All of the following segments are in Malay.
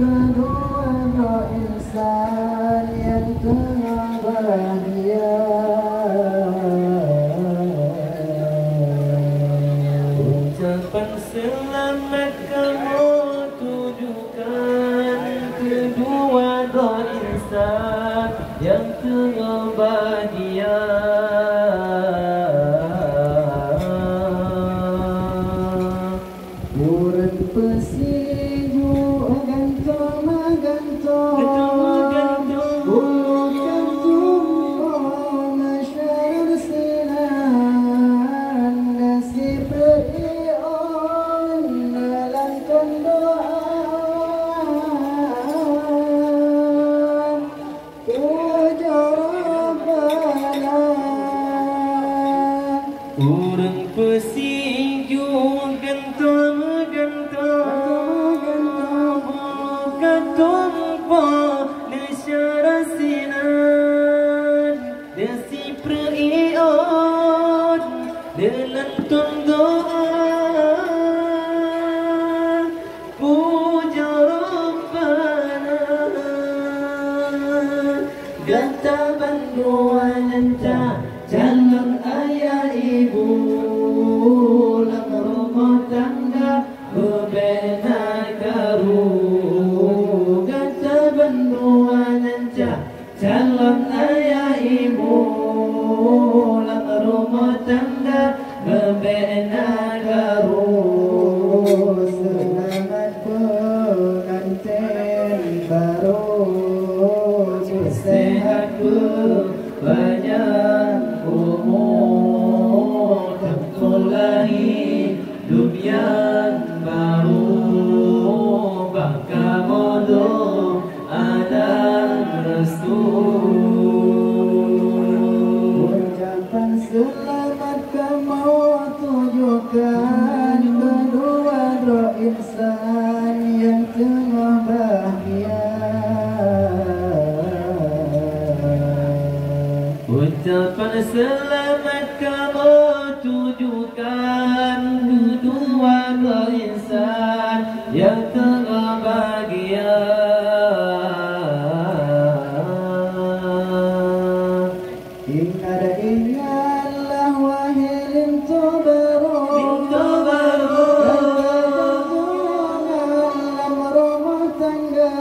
kedua roh insan yang tengah bahagia. Ucapan selamat kamu tujukan kedua roh insan yang tengah bahagia. Urut pesiju gantong bulu kantung masyar sinan nasib rion dalam doa puja Rabbana. Urang pesiju gantong katumpo nesyara sinan desi prion dalam doa puja Rabbana. Gata banduan calon ayah ibu lang rumah tangga berbena karu. Gata banduan calon ayah ibu lang rumah tangga berbena karu. Selamat pengantin baru, Sehat banyak umur, tertulahi dunia baru, baka bodoh ada restu. ucapan selamat kamu tujukan kedua roh insan yang tengah bahagia. Ucapan selamat kamu tujukan kedua roh insan yang tengah bahagia. Ingatlah wahai lintu baru dalam rumah tangga,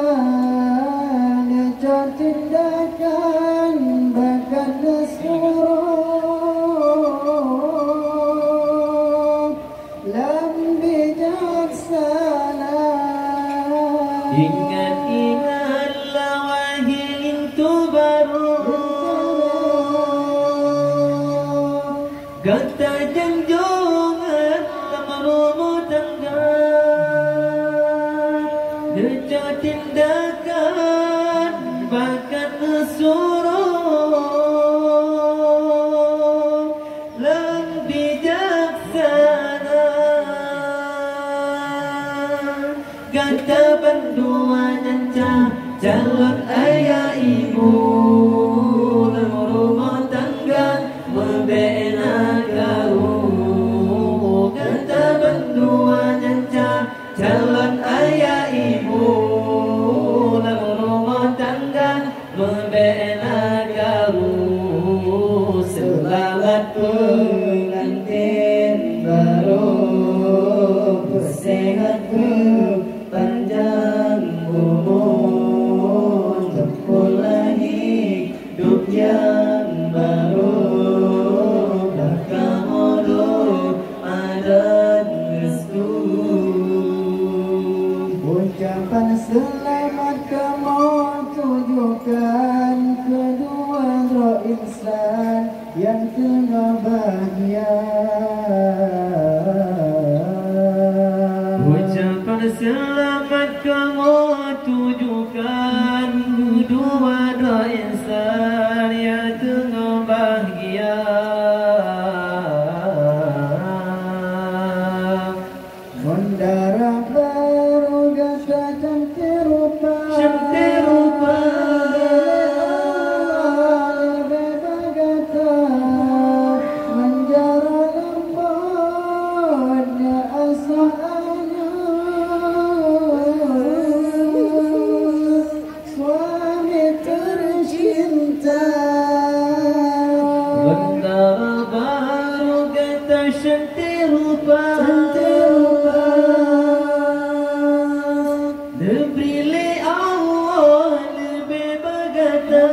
neco tindakan bahkan disuruh lam bijaksana. Ingatlah wahai lintu baru, kata janjongan dalam rumah tangga, neco tindakan bahkan suruh lam bijaksana. Kata banduan calon ayah ibu dalam rumah tangga membina garu. Kata banduan calon ayah ibu dalam rumah tangga membina garu. Selamat pengantin baru, sehat panjang umur, terpulahi hidup yang baru, bakamodo ada restu. Ucapan selamat kamu tujukan kedua roh insan yang tengah bahagia. Ucapan selamat kamu tujukan kedua roh insan yang tengah bahagia. Mendara baru gata cantik rupa, beba gata menjara lembutnya asalnya. Diberi Allah lebih berkata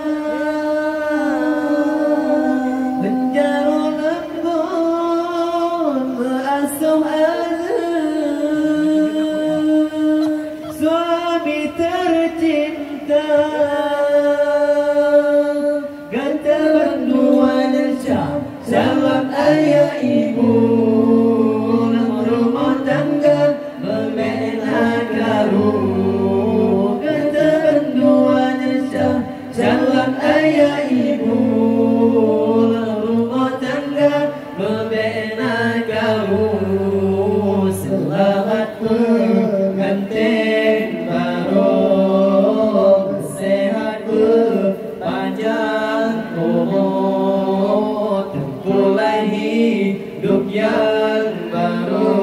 menjarul lembut mengasuh anak suami tercinta kata berdua dan salam ayah ibu rumah tangga membina karu kata berdua dan salam ayah ibu rumah tangga membina karu selamat pengantin baru sehat berpanjang umur tempulah hidup yang baru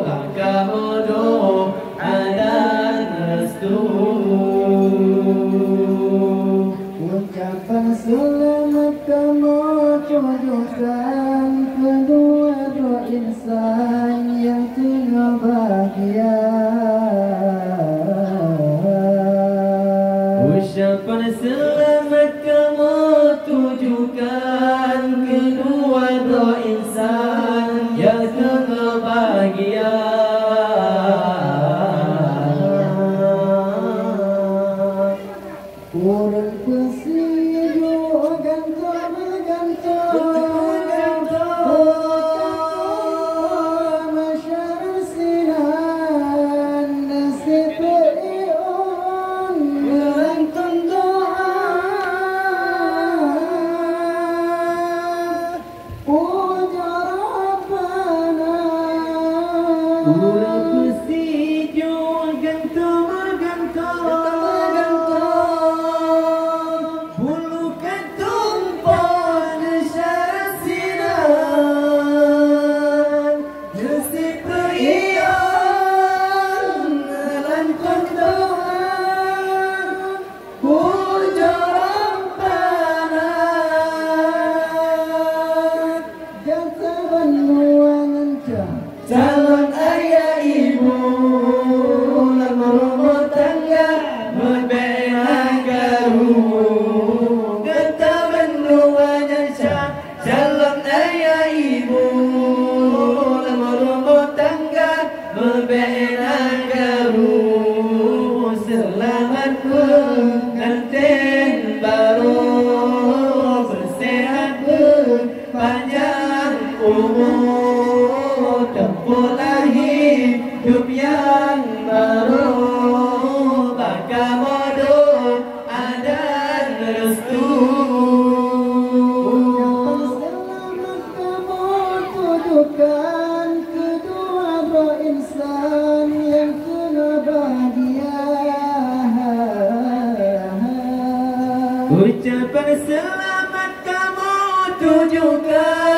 bangga hodoh dan restu. Ucapan selamat kamu tujukan kedua dua insan yang tengah bahagia. Ucapan selamat kamu tujukan kedua dua insan yang tengah bahagia. Urang kesidu gantung masyarakat sinan nasib ion melantun doa ujar Rabbana. Urang kesidu gantung bulu ketumpah syarat sinan nasib berian melantun doa ujar Rabbana. Jasa benuangan Calon ayah ibu rumah tangga membina garu kata benuangan calon ayah ibu rumah tangga membina garu selamat pengantin baru bersehat berpanjang umur tempulah hidup yang baru bangga bodoh dan restu. Ucapan selamat kamu tujukan kedua dua insan yang tengah bahagia. Ucapan selamat kamu tujukan